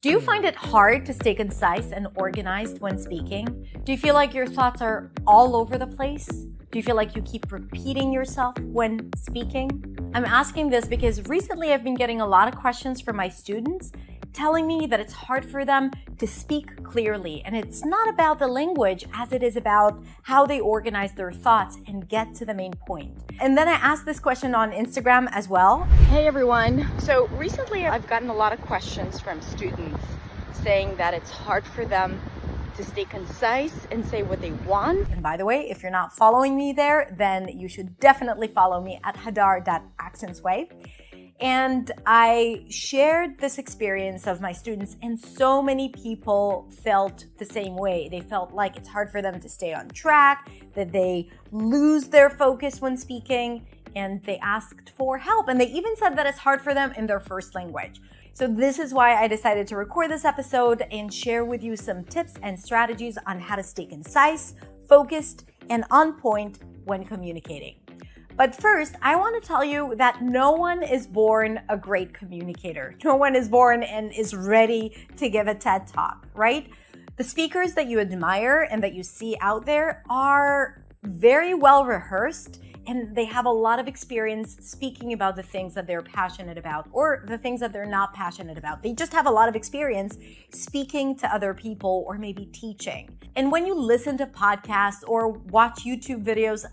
Do you find it hard to stay concise and organized when speaking? Do you feel like your thoughts are all over the place? Do you feel like you keep repeating yourself when speaking? I'm asking this because recently I've been getting a lot of questions from my students telling me that it's hard for them to speak clearly. And it's not about the language as it is about how they organize their thoughts and get to the main point. And then I asked this question on Instagram as well. Hey everyone. So recently I've gotten a lot of questions from students saying that it's hard for them to stay concise and say what they want. And by the way, if you're not following me there, then you should definitely follow me at hadar.accentsway. And I shared this experience of my students, and so many people felt the same way. They felt like it's hard for them to stay on track, that they lose their focus when speaking, and they asked for help. And they even said that it's hard for them in their first language. So this is why I decided to record this episode and share with you some tips and strategies on how to stay concise, focused, and on point when communicating. But first, I want to tell you that no one is born a great communicator. No one is born and is ready to give a TED Talk, right? The speakers that you admire and that you see out there are very well rehearsed, and they have a lot of experience speaking about the things that they're passionate about or the things that they're not passionate about. They just have a lot of experience speaking to other people or maybe teaching. And when you listen to podcasts or watch YouTube videos,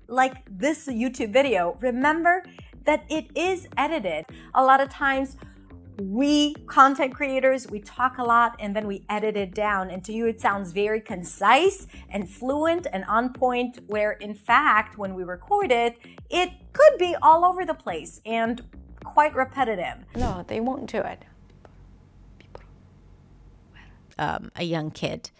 like this YouTube video, remember that it is edited. A lot of times we content creators, we talk a lot and then we edit it down. And to you, it sounds very concise and fluent and on point, where in fact, when we record it, it could be all over the place and quite repetitive. No, they won't do it. A young kid.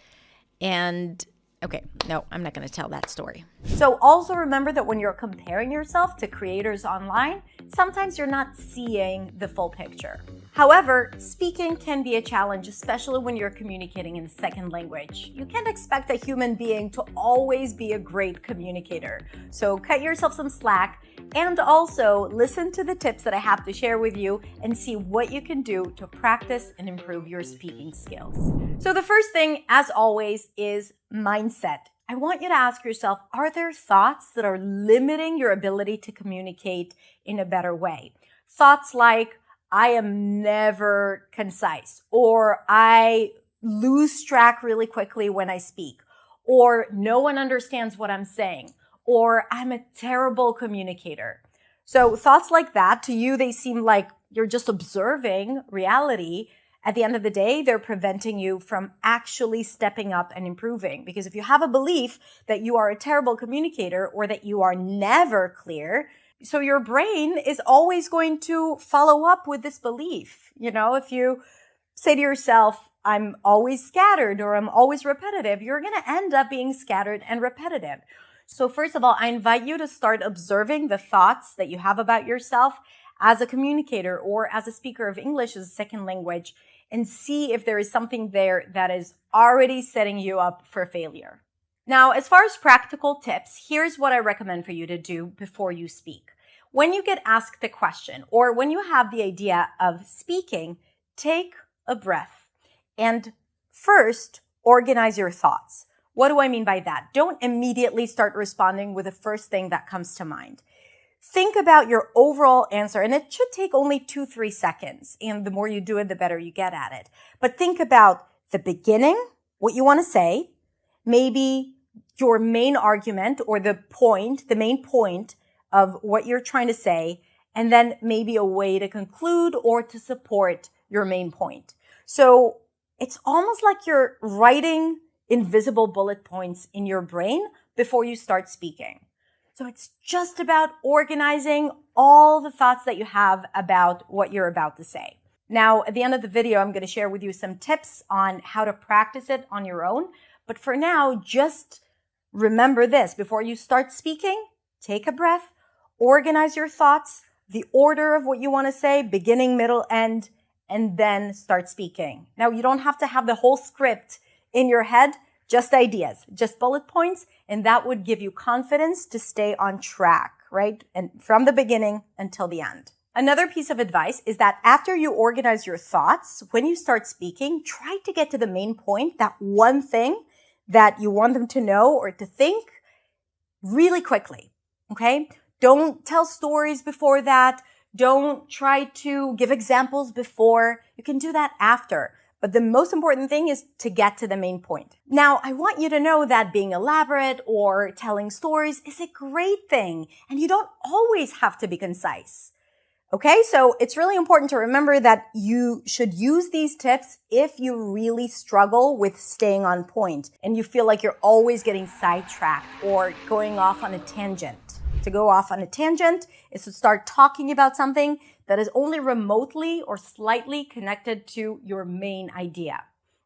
And okay, no, I'm not going to tell that story. So also remember that when you're comparing yourself to creators online, sometimes you're not seeing the full picture. However, speaking can be a challenge, especially when you're communicating in a second language. You can't expect a human being to always be a great communicator. So cut yourself some slack and also listen to the tips that I have to share with you and see what you can do to practice and improve your speaking skills. So the first thing, as always, is mindset. I want you to ask yourself, are there thoughts that are limiting your ability to communicate in a better way? Thoughts like, I am never concise, or I lose track really quickly when I speak, or no one understands what I'm saying, or I'm a terrible communicator. So thoughts like that, to you, they seem like you're just observing reality. At the end of the day, they're preventing you from actually stepping up and improving. Because if you have a belief that you are a terrible communicator or that you are never clear, so your brain is always going to follow up with this belief. You know, if you say to yourself, I'm always scattered or I'm always repetitive, you're going to end up being scattered and repetitive. So first of all, I invite you to start observing the thoughts that you have about yourself as a communicator or as a speaker of English as a second language, and see if there is something there that is already setting you up for failure. Now, as far as practical tips, here's what I recommend for you to do before you speak. When you get asked a question or when you have the idea of speaking, take a breath and first organize your thoughts. What do I mean by that? Don't immediately start responding with the first thing that comes to mind. Think about your overall answer, and it should take only 2-3 seconds. And the more you do it, the better you get at it. But think about the beginning, what you want to say, maybe your main argument or the main point of what you're trying to say, and then maybe a way to conclude or to support your main point. So it's almost like you're writing invisible bullet points in your brain before you start speaking. So it's just about organizing all the thoughts that you have about what you're about to say. Now, at the end of the video, I'm going to share with you some tips on how to practice it on your own. But for now, just remember this. Before you start speaking, take a breath, organize your thoughts, the order of what you want to say, beginning, middle, end, and then start speaking. Now, you don't have to have the whole script in your head. Just ideas, just bullet points, and that would give you confidence to stay on track, right? And from the beginning until the end. Another piece of advice is that after you organize your thoughts, when you start speaking, try to get to the main point, that one thing that you want them to know or to think really quickly, okay? Don't tell stories before that. Don't try to give examples before. You can do that after. But the most important thing is to get to the main point. Now, I want you to know that being elaborate or telling stories is a great thing, and you don't always have to be concise. Okay, so it's really important to remember that you should use these tips if you really struggle with staying on point and you feel like you're always getting sidetracked or going off on a tangent. To go off on a tangent is to start talking about something that is only remotely or slightly connected to your main idea.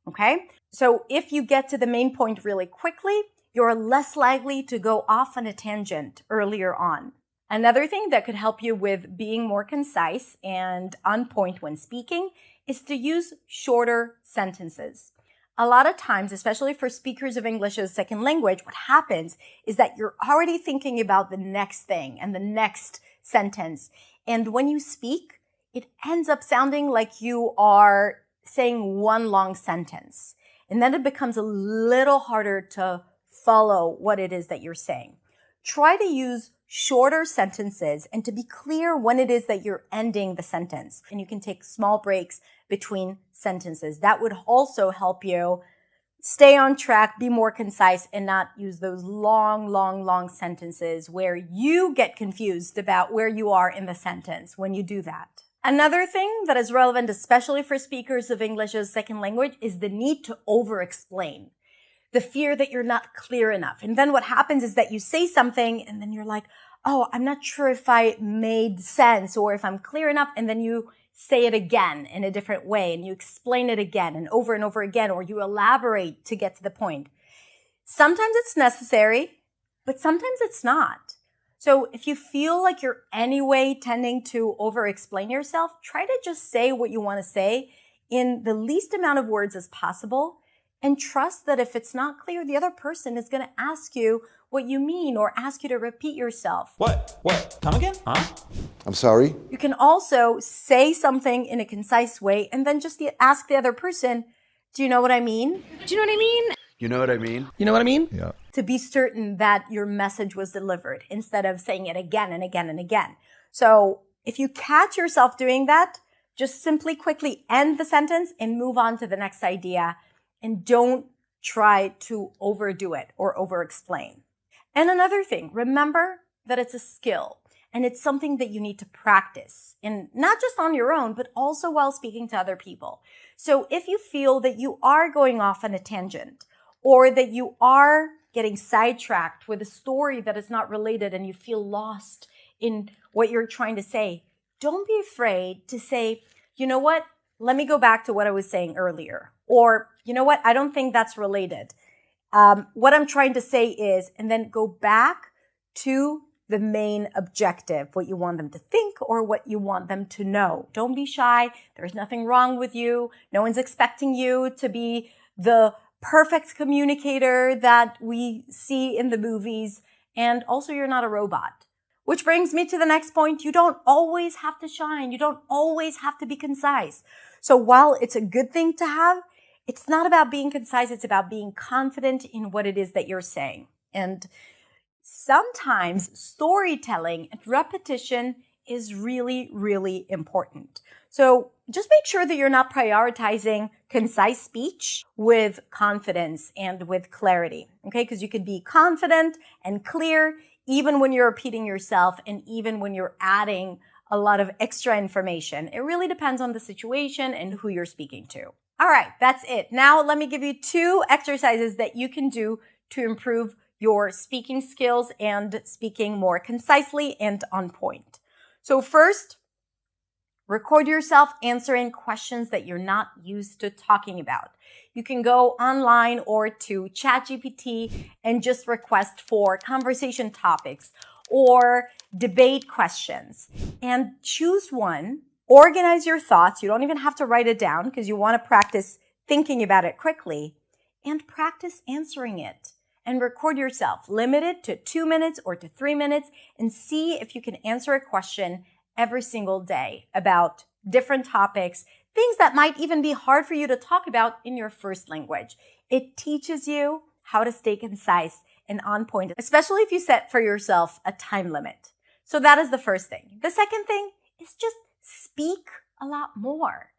Okay, so if you get to the main point really quickly, you're less likely to go off on a tangent earlier on. Another thing that could help you with being more concise and on point when speaking is to use shorter sentences. A lot of times, especially for speakers of English as a second language, what happens is that you're already thinking about the next thing and the next sentence. And when you speak, it ends up sounding like you are saying one long sentence. And then it becomes a little harder to follow what it is that you're saying. Try to use shorter sentences and to be clear when it is that you're ending the sentence. And you can take small breaks between sentences. That would also help you stay on track, be more concise, and not use those long sentences where you get confused about where you are in the sentence when you do that. Another thing that is relevant, especially for speakers of English as a second language, is the need to over-explain. The fear that you're not clear enough. And then what happens is that you say something and then you're like, oh, I'm not sure if I made sense or if I'm clear enough. And then you say it again in a different way and you explain it again and over again, or you elaborate to get to the point. Sometimes it's necessary, but sometimes it's not. So if you feel like you're anyway tending to over-explain yourself, try to just say what you want to say in the least amount of words as possible. And trust that if it's not clear, the other person is going to ask you what you mean or ask you to repeat yourself. What? Come again? Huh? I'm sorry? You can also say something in a concise way and then just ask the other person, do you know what I mean? Do you know what I mean? You know what I mean? You know what I mean? Yeah. To be certain that your message was delivered instead of saying it again and again and again. So if you catch yourself doing that, just simply quickly end the sentence and move on to the next idea. And don't try to overdo it or over-explain. And another thing, remember that it's a skill and it's something that you need to practice, and not just on your own, but also while speaking to other people. So if you feel that you are going off on a tangent or that you are getting sidetracked with a story that is not related and you feel lost in what you're trying to say, don't be afraid to say, you know what? Let me go back to what I was saying earlier. Or, you know what? I don't think that's related. What I'm trying to say is, and then go back to the main objective, what you want them to think or what you want them to know. Don't be shy. There's nothing wrong with you. No one's expecting you to be the perfect communicator that we see in the movies. And also, you're not a robot. Which brings me to the next point. You don't always have to shine. You don't always have to be concise. So while it's a good thing to have, it's not about being concise. It's about being confident in what it is that you're saying. And sometimes storytelling and repetition is really, really important. So just make sure that you're not prioritizing concise speech with confidence and with clarity, okay? Because you could be confident and clear even when you're repeating yourself and even when you're adding a lot of extra information. It really depends on the situation and who you're speaking to. All right, that's it. Now let me give you 2 exercises that you can do to improve your speaking skills and speaking more concisely and on point. So first, record yourself answering questions that you're not used to talking about. You can go online or to ChatGPT and just request for conversation topics or debate questions and choose one. Organize your thoughts. You don't even have to write it down because you want to practice thinking about it quickly, and practice answering it. And record yourself. Limit it to 2 minutes or to 3 minutes and see if you can answer a question every single day about different topics, things that might even be hard for you to talk about in your first language. It teaches you how to stay concise and on point, especially if you set for yourself a time limit. So that is the first thing. The second thing is just speak a lot more.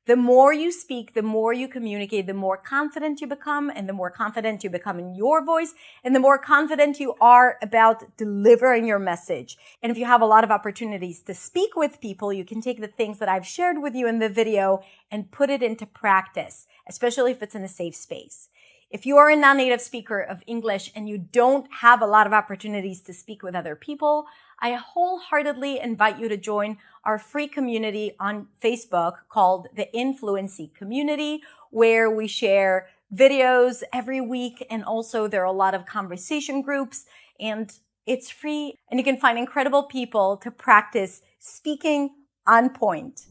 The more you speak, the more you communicate, the more confident you become, and the more confident you become in your voice, and the more confident you are about delivering your message. And if you have a lot of opportunities to speak with people, you can take the things that I've shared with you in the video and put it into practice, especially if it's in a safe space. If you are a non-native speaker of English and you don't have a lot of opportunities to speak with other people, I wholeheartedly invite you to join our free community on Facebook called the Influency Community, where we share videos every week, and also there are a lot of conversation groups, and it's free, and you can find incredible people to practice speaking on point.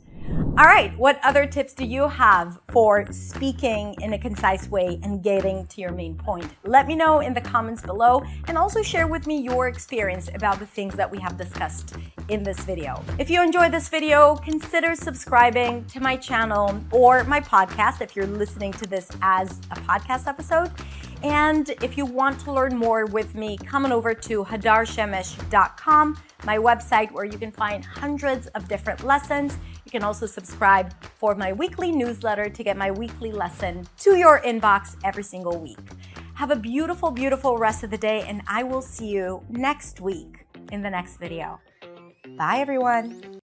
All right, what other tips do you have for speaking in a concise way and getting to your main point? Let me know in the comments below, and also share with me your experience about the things that we have discussed in this video. If you enjoyed this video, consider subscribing to my channel or my podcast if you're listening to this as a podcast episode. And if you want to learn more with me, come on over to hadarshemesh.com, my website where you can find hundreds of different lessons. You can also subscribe for my weekly newsletter to get my weekly lesson to your inbox every single week. Have a beautiful, beautiful rest of the day, and I will see you next week in the next video. Bye, everyone.